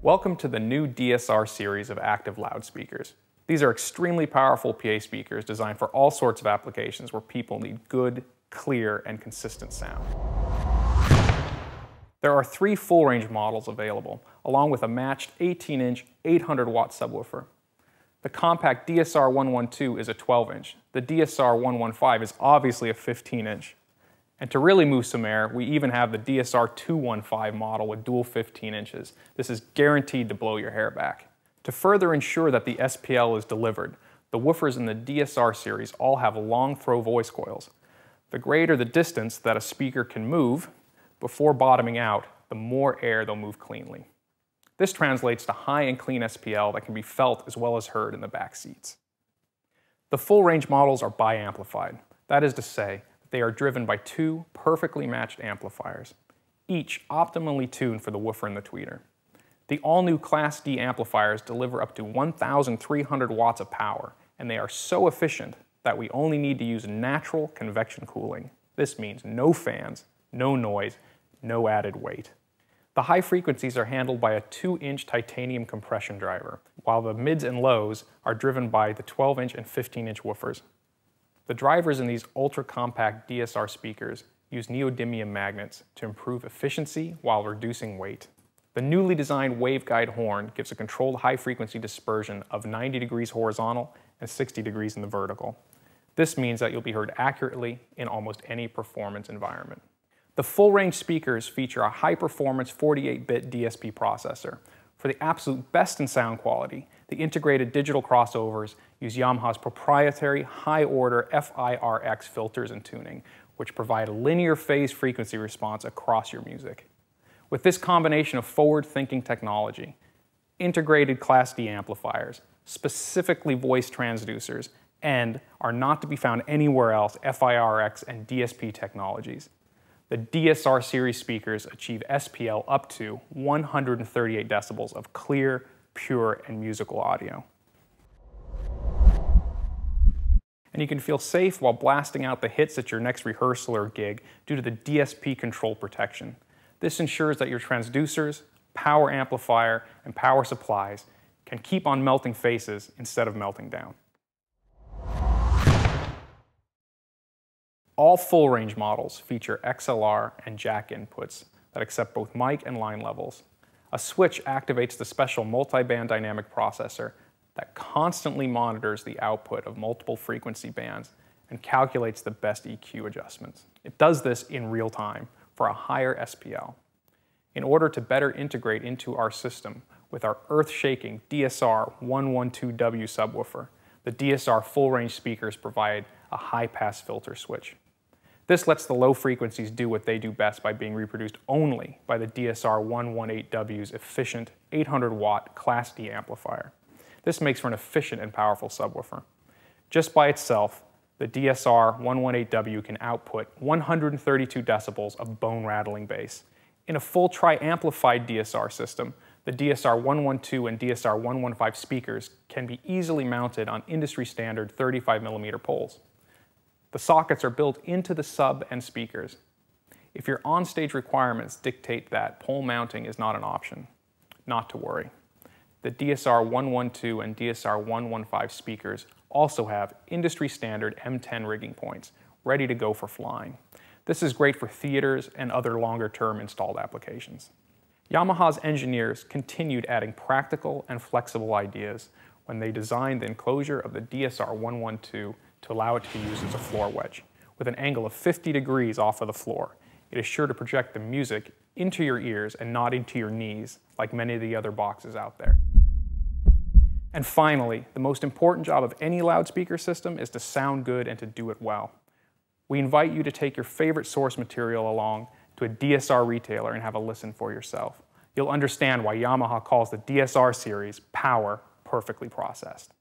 Welcome to the new DSR series of active loudspeakers. These are extremely powerful PA speakers designed for all sorts of applications where people need good, clear, and consistent sound. There are 3 full-range models available, along with a matched 18-inch 800-watt subwoofer. The compact DSR 112 is a 12-inch. The DSR 115 is obviously a 15-inch. And to really move some air, we even have the DSR 215 model with dual 15 inches. This is guaranteed to blow your hair back. To further ensure that the SPL is delivered, the woofers in the DSR series all have long throw voice coils. The greater the distance that a speaker can move before bottoming out, the more air they'll move cleanly. This translates to high and clean SPL that can be felt as well as heard in the back seats. The full range models are bi-amplified. That is to say, they are driven by 2 perfectly matched amplifiers, each optimally tuned for the woofer and the tweeter. The all-new Class D amplifiers deliver up to 1,300 watts of power, and they are so efficient that we only need to use natural convection cooling. This means no fans, no noise, no added weight. The high frequencies are handled by a 2-inch titanium compression driver, while the mids and lows are driven by the 12-inch and 15-inch woofers. The drivers in these ultra-compact DSR speakers use neodymium magnets to improve efficiency while reducing weight. The newly designed waveguide horn gives a controlled high-frequency dispersion of 90 degrees horizontal and 60 degrees in the vertical. This means that you'll be heard accurately in almost any performance environment. The full-range speakers feature a high-performance 48-bit DSP processor. For the absolute best in sound quality, the integrated digital crossovers use Yamaha's proprietary high-order FIRX filters and tuning, which provide a linear phase frequency response across your music. With this combination of forward-thinking technology, integrated Class D amplifiers, specifically voice transducers, and are not to be found anywhere else FIRX and DSP technologies, the DSR series speakers achieve SPL up to 138 decibels of clear, pure, and musical audio. And you can feel safe while blasting out the hits at your next rehearsal or gig due to the DSP control protection. This ensures that your transducers, power amplifier, and power supplies can keep on melting faces instead of melting down. All full-range models feature XLR and jack inputs that accept both mic and line levels. A switch activates the special multi-band dynamic processor that constantly monitors the output of multiple frequency bands and calculates the best EQ adjustments. It does this in real time for a higher SPL. In order to better integrate into our system with our earth-shaking DSR 112W subwoofer, the DSR full-range speakers provide a high-pass filter switch. This lets the low frequencies do what they do best by being reproduced only by the DSR 118W's efficient 800-watt Class D amplifier. This makes for an efficient and powerful subwoofer. Just by itself, the DSR 118W can output 132 decibels of bone-rattling bass. In a full tri-amplified DSR system, the DSR 112 and DSR 115 speakers can be easily mounted on industry-standard 35mm poles. The sockets are built into the sub and speakers. If your on-stage requirements dictate that pole mounting is not an option, not to worry. The DSR 112 and DSR 115 speakers also have industry-standard M10 rigging points, ready to go for flying. This is great for theaters and other longer-term installed applications. Yamaha's engineers continued adding practical and flexible ideas when they designed the enclosure of the DSR 112 to allow it to be used as a floor wedge. With an angle of 50 degrees off of the floor, it is sure to project the music into your ears and not into your knees like many of the other boxes out there. And finally, the most important job of any loudspeaker system is to sound good and to do it well. We invite you to take your favorite source material along to a DSR retailer and have a listen for yourself. You'll understand why Yamaha calls the DSR series power perfectly processed.